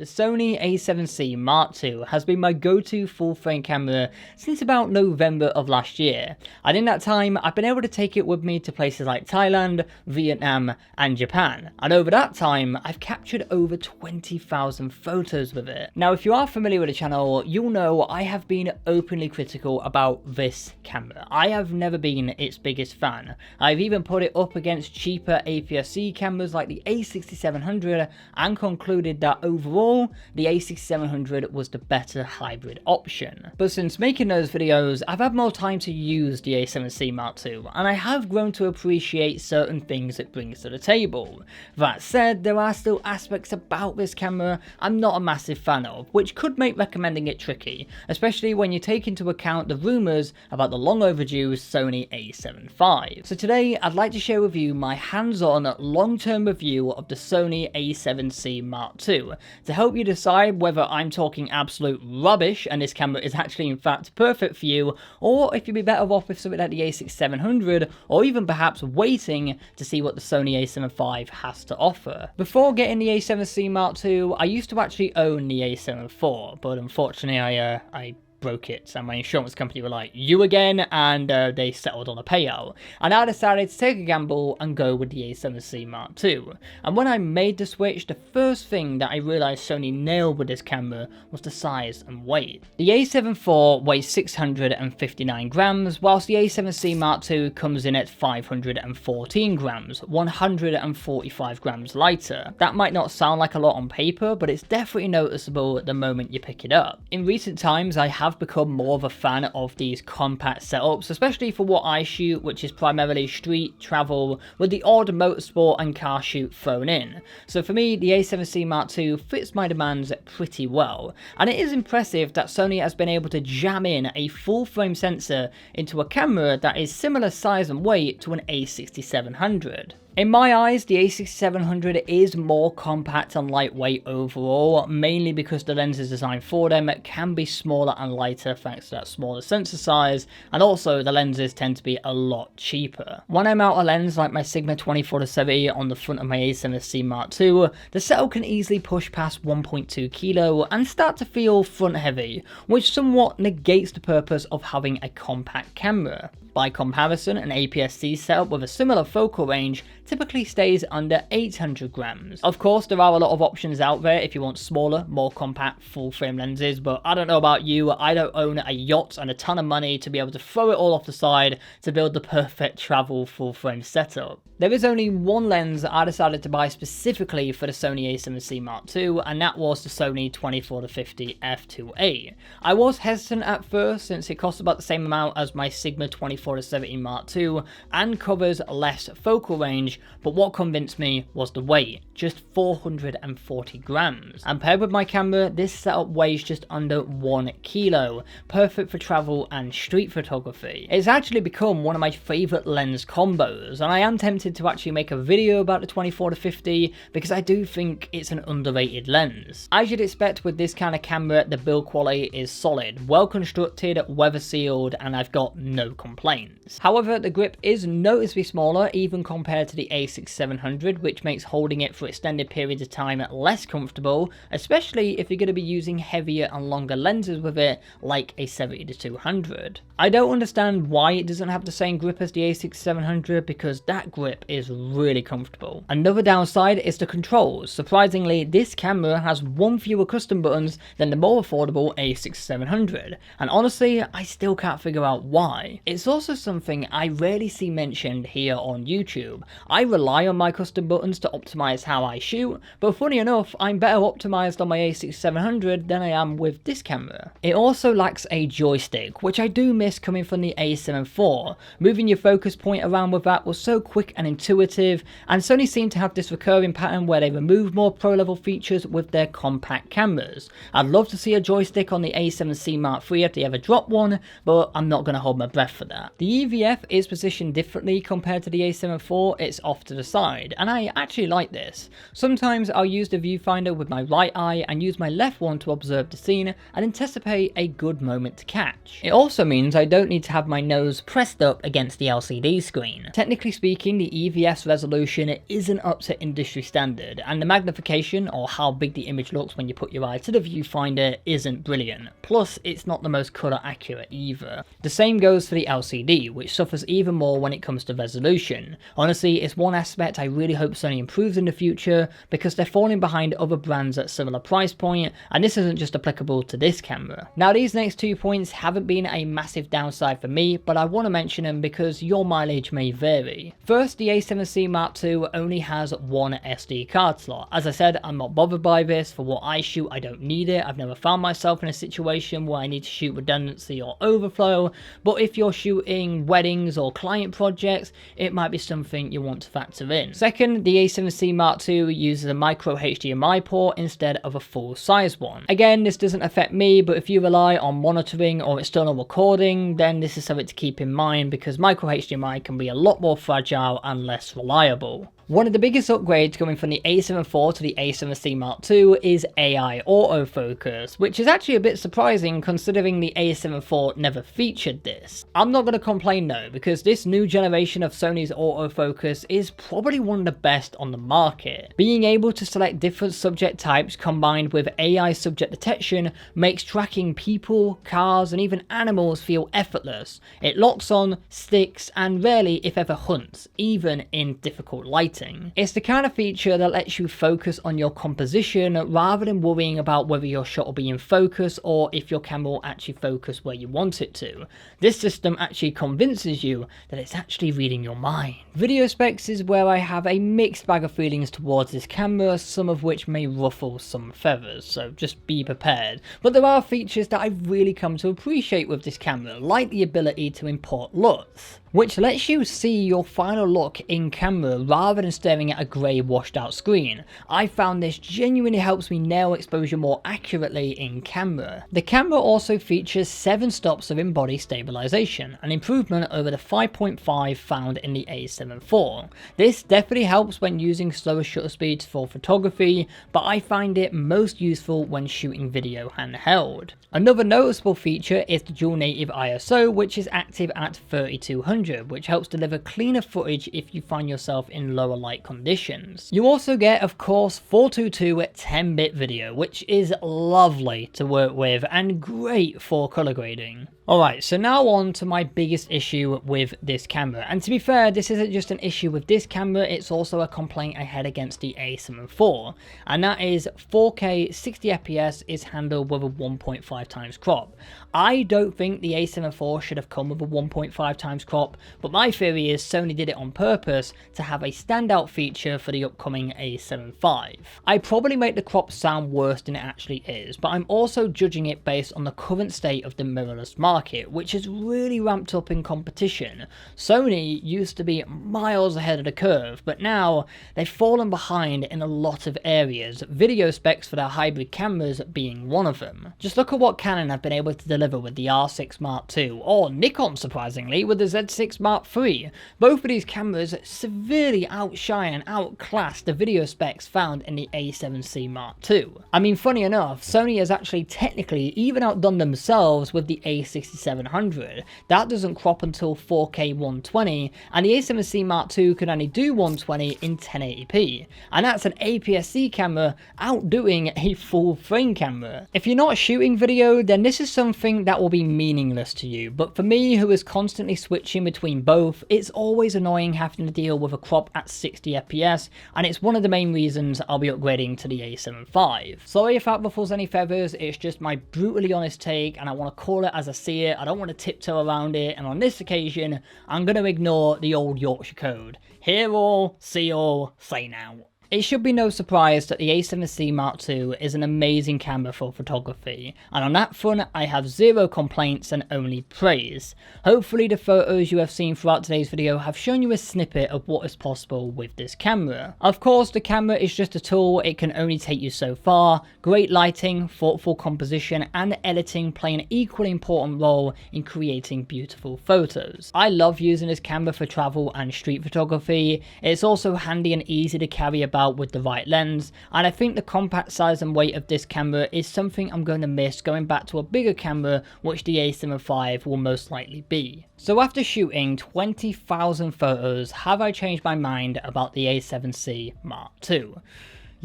The Sony A7C Mark II has been my go-to full-frame camera since about November of last year, and in that time I've been able to take it with me to places like Thailand, Vietnam and Japan, and over that time I've captured over 20,000 photos with it. Now if you are familiar with the channel, you'll know I have been openly critical about this camera. I have never been its biggest fan. I've even put it up against cheaper APS-C cameras like the A6700 and concluded that overall the A6700 was the better hybrid option. But since making those videos, I've had more time to use the A7C Mark II, and I have grown to appreciate certain things it brings to the table. That said, there are still aspects about this camera I'm not a massive fan of, which could make recommending it tricky, especially when you take into account the rumours about the long overdue Sony A7 IV. So today I'd like to share with you my hands-on long-term review of the Sony A7C Mark II to help you decide whether I'm talking absolute rubbish and this camera is actually in fact perfect for you, or if you'd be better off with something like the A6700, or even perhaps waiting to see what the Sony A7 V has to offer. Before getting the A7C Mark II, I used to actually own the A7 IV, but unfortunately I broke it, and my insurance company were like, you again, and they settled on a payout, and I decided to take a gamble and go with the A7C Mark II. And when I made the switch, the first thing that I realised Sony nailed with this camera was the size and weight. The A7 IV weighs 659 grams, whilst the A7C Mark II comes in at 514 grams, 145 grams lighter. That might not sound like a lot on paper, but it's definitely noticeable the moment you pick it up. In recent times, I have become more of a fan of these compact setups, especially for what I shoot, which is primarily street travel with the odd motorsport and car shoot thrown in. So for me, the A7C Mark II fits my demands pretty well, and it is impressive that Sony has been able to jam in a full frame sensor into a camera that is similar size and weight to an A6700. In my eyes, the A6700 is more compact and lightweight overall, mainly because the lenses designed for them can be smaller and lighter thanks to that smaller sensor size, and also the lenses tend to be a lot cheaper. When I mount a lens like my Sigma 24-70 on the front of my A7C Mark II, the setup can easily push past 1.2 kilo and start to feel front heavy, which somewhat negates the purpose of having a compact camera. By comparison, an APS-C setup with a similar focal range typically stays under 800 grams. Of course, there are a lot of options out there if you want smaller, more compact full-frame lenses, but I don't know about you, I don't own a yacht and a ton of money to be able to throw it all off the side to build the perfect travel full-frame setup. There is only one lens I decided to buy specifically for the Sony A7C Mark II, and that was the Sony 24-50 f2.8. I was hesitant at first since it costs about the same amount as my Sigma 24-70 Mark II and covers less focal range, but what convinced me was the weight, just 440 grams. And paired with my camera, this setup weighs just under 1 kilo, perfect for travel and street photography. It's actually become one of my favourite lens combos, and I am tempted to actually make a video about the 24-50 because I do think it's an underrated lens. As you'd expect with this kind of camera, the build quality is solid, well constructed, weather sealed, and I've got no complaints. However, the grip is noticeably smaller even compared to the A6700, which makes holding it for extended periods of time less comfortable, especially if you're going to be using heavier and longer lenses with it like a 70-200. I don't understand why it doesn't have the same grip as the A6700 because that grip is really comfortable. Another downside is the controls. Surprisingly, this camera has one fewer custom buttons than the more affordable A6700, and honestly, I still can't figure out why. It's also something I rarely see mentioned here on YouTube. I rely on my custom buttons to optimize how I shoot, but funny enough, I'm better optimized on my A6700 than I am with this camera. It also lacks a joystick, which I do miss coming from the A7 IV. Moving your focus point around with that was so quick and intuitive, and Sony seemed to have this recurring pattern where they remove more pro-level features with their compact cameras. I'd love to see a joystick on the A7C Mark III if they ever drop one, but I'm not going to hold my breath for that. The EVF is positioned differently compared to the A7 IV. It's off to the side, and I actually like this. Sometimes I'll use the viewfinder with my right eye and use my left one to observe the scene and anticipate a good moment to catch. It also means I don't need to have my nose pressed up against the LCD screen. Technically speaking, the EVS resolution isn't up to industry standard, and the magnification, or how big the image looks when you put your eye to the viewfinder, isn't brilliant. Plus, it's not the most colour accurate either. The same goes for the LCD, which suffers even more when it comes to resolution. Honestly, it's one aspect I really hope Sony improves in the future, because they're falling behind other brands at similar price point, and this isn't just applicable to this camera. Now, these next 2 points haven't been a massive downside for me, but I want to mention them because your mileage may vary. First, the A7C Mark II only has one SD card slot. As I said, I'm not bothered by this. For what I shoot, I don't need it. I've never found myself in a situation where I need to shoot redundancy or overflow, but if you're shooting weddings or client projects, it might be something you want to factor in. Second, the A7C Mark II uses a micro HDMI port instead of a full size one. Again, this doesn't affect me, but if you rely on monitoring or external recording, then this is something to keep in mind, because micro HDMI can be a lot more fragile and less reliable. One of the biggest upgrades coming from the A7 IV to the A7C Mark II is AI autofocus, which is actually a bit surprising considering the A7 IV never featured this. I'm not going to complain though, because this new generation of Sony's autofocus is probably one of the best on the market. Being able to select different subject types combined with AI subject detection makes tracking people, cars, and even animals feel effortless. It locks on, sticks, and rarely, if ever, hunts, even in difficult lighting. It's the kind of feature that lets you focus on your composition rather than worrying about whether your shot will be in focus or if your camera will actually focus where you want it to. This system actually convinces you that it's actually reading your mind. Video specs is where I have a mixed bag of feelings towards this camera, some of which may ruffle some feathers, so just be prepared. But there are features that I've really come to appreciate with this camera, like the ability to import LUTs, which lets you see your final look in camera rather than staring at a grey washed out screen. I found this genuinely helps me nail exposure more accurately in camera. The camera also features 7 stops of in-body stabilization, an improvement over the 5.5 found in the A7 IV. This definitely helps when using slower shutter speeds for photography, but I find it most useful when shooting video handheld. Another noticeable feature is the dual native ISO, which is active at 3200, which helps deliver cleaner footage if you find yourself in lower light conditions. You also get, of course, 422 10-bit video, which is lovely to work with and great for color grading. Alright, so now on to my biggest issue with this camera, and to be fair, this isn't just an issue with this camera, it's also a complaint I had against the A7 IV, and that is 4K 60 FPS is handled with a 1.5 times crop. I don't think the A7 IV should have come with a 1.5 times crop, but my theory is Sony did it on purpose to have a standout feature for the upcoming A7 V. I probably make the crop sound worse than it actually is, but I'm also judging it based on the current state of the mirrorless market, which has really ramped up in competition. Sony used to be miles ahead of the curve, but now they've fallen behind in a lot of areas, video specs for their hybrid cameras being one of them. Just look at what Canon have been able to deliver with the R6 Mark II, or Nikon surprisingly with the Z6 Mark III. Both of these cameras severely outshine and outclass the video specs found in the A7C Mark II. I mean, funny enough, Sony has actually technically even outdone themselves with the A6700. That doesn't crop until 4K 120, and the A7C Mark II can only do 120 in 1080p, and that's an APS-C camera outdoing a full frame camera. If you're not shooting video, then this is something that will be meaningless to you, but for me, who is constantly switching between both, it's always annoying having to deal with a crop at 60 FPS, and it's one of the main reasons I'll be upgrading to the A7 V. Sorry if that ruffles any feathers, it's just my brutally honest take, and I want to call it as I see it. I don't want to tiptoe around it, and on this occasion, I'm going to ignore the old Yorkshire code. Hear all, see all, say now. it should be no surprise that the A7C Mark II is an amazing camera for photography, and on that front I have zero complaints and only praise. Hopefully the photos you have seen throughout today's video have shown you a snippet of what is possible with this camera. Of course, the camera is just a tool, it can only take you so far. Great lighting, thoughtful composition and editing play an equally important role in creating beautiful photos. I love using this camera for travel and street photography. It's also handy and easy to carry about with the right lens, and I think the compact size and weight of this camera is something I'm going to miss going back to a bigger camera, which the A7 will most likely be. So after shooting 20,000 photos, have I changed my mind about the A7C Mark II?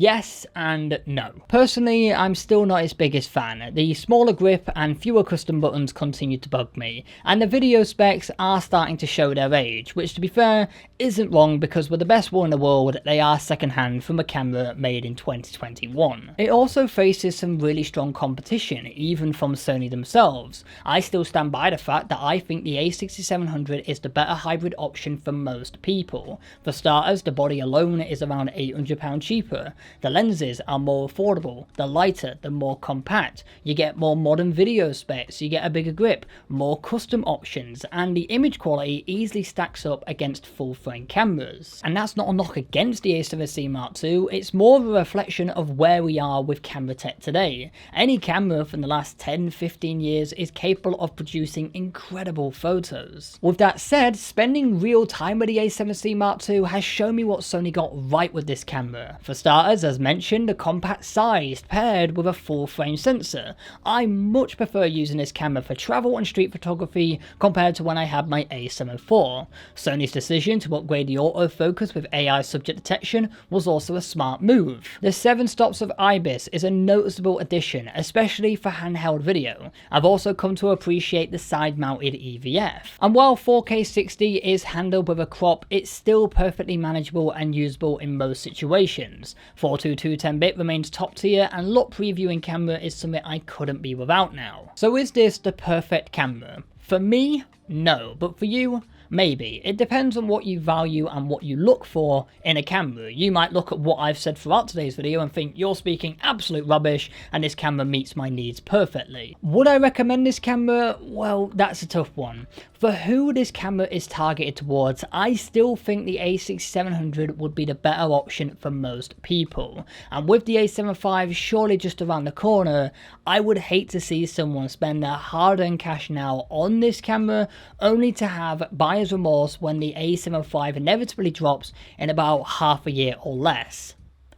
Yes and no. Personally, I'm still not its biggest fan. The smaller grip and fewer custom buttons continue to bug me, and the video specs are starting to show their age, which to be fair, isn't wrong because with the best one in the world, they are secondhand from a camera made in 2021. It also faces some really strong competition, even from Sony themselves. I still stand by the fact that I think the A6700 is the better hybrid option for most people. For starters, the body alone is around £800 cheaper. The lenses are more affordable, the lighter, the more compact, you get more modern video specs, you get a bigger grip, more custom options, and the image quality easily stacks up against full frame cameras. And that's not a knock against the A7C Mark II, it's more of a reflection of where we are with camera tech today. Any camera from the last 10-15 years is capable of producing incredible photos. With that said, spending real time with the A7C Mark II has shown me what Sony got right with this camera. For starters, as mentioned, the compact size paired with a full frame sensor. I much prefer using this camera for travel and street photography compared to when I had my A7 IV. Sony's decision to upgrade the autofocus with AI subject detection was also a smart move. The 7 stops of IBIS is a noticeable addition, especially for handheld video. I've also come to appreciate the side-mounted EVF. And while 4K 60 is handled with a crop, it's still perfectly manageable and usable in most situations. 422 10-bit remains top tier, and LUT previewing camera is something I couldn't be without now. So is this the perfect camera? For me, no, but for you, maybe. It depends on what you value and what you look for in a camera. You might look at what I've said throughout today's video and think you're speaking absolute rubbish and this camera meets my needs perfectly. Would I recommend this camera? Well, that's a tough one. For who this camera is targeted towards, I still think the A6700 would be the better option for most people. And with the A7 surely just around the corner, I would hate to see someone spend their hard-earned cash now on this camera only to have buyer's remorse when the A7 inevitably drops in about half a year or less.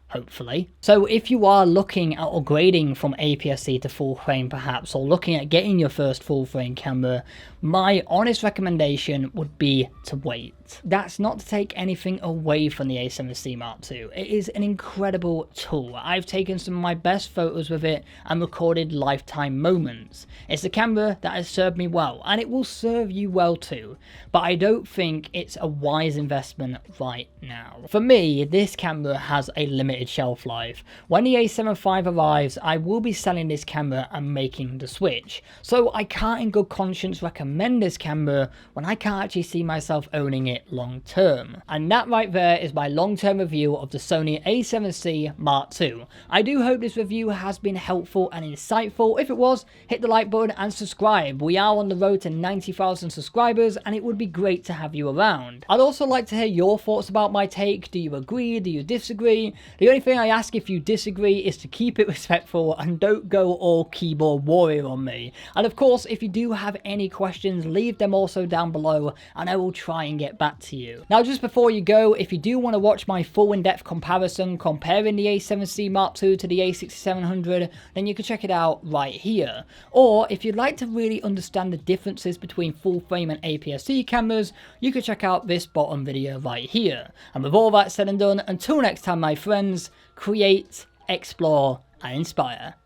Hopefully. So if you are looking at upgrading from APS-C to full frame perhaps, or looking at getting your first full frame camera, my honest recommendation would be to wait. That's not to take anything away from the A7C Mark II. It is an incredible tool. I've taken some of my best photos with it and recorded lifetime moments. It's a camera that has served me well, and it will serve you well too, but I don't think it's a wise investment right now. For me, this camera has a limited shelf life. When the A7 arrives, I will be selling this camera and making the switch, so I can't in good conscience recommend this camera when I can't actually see myself owning it long term. And that right there is my long term review of the Sony A7C Mark II. I do hope this review has been helpful and insightful. If it was, hit the like button and subscribe. We are on the road to 90,000 subscribers and it would be great to have you around. I'd also like to hear your thoughts about my take. Do you agree? Do you disagree? The only thing I ask if you disagree is to keep it respectful and don't go all keyboard warrior on me. And of course, if you do have any questions, leave them also down below and I will try and get back to you. Now, just before you go, if you do want to watch my full in-depth comparison comparing the A7C Mark II to the A6700, then you can check it out right here. Or if you'd like to really understand the differences between full frame and APS-C cameras, you can check out this bottom video right here. And with all that said and done, until next time my friends, create, explore and inspire.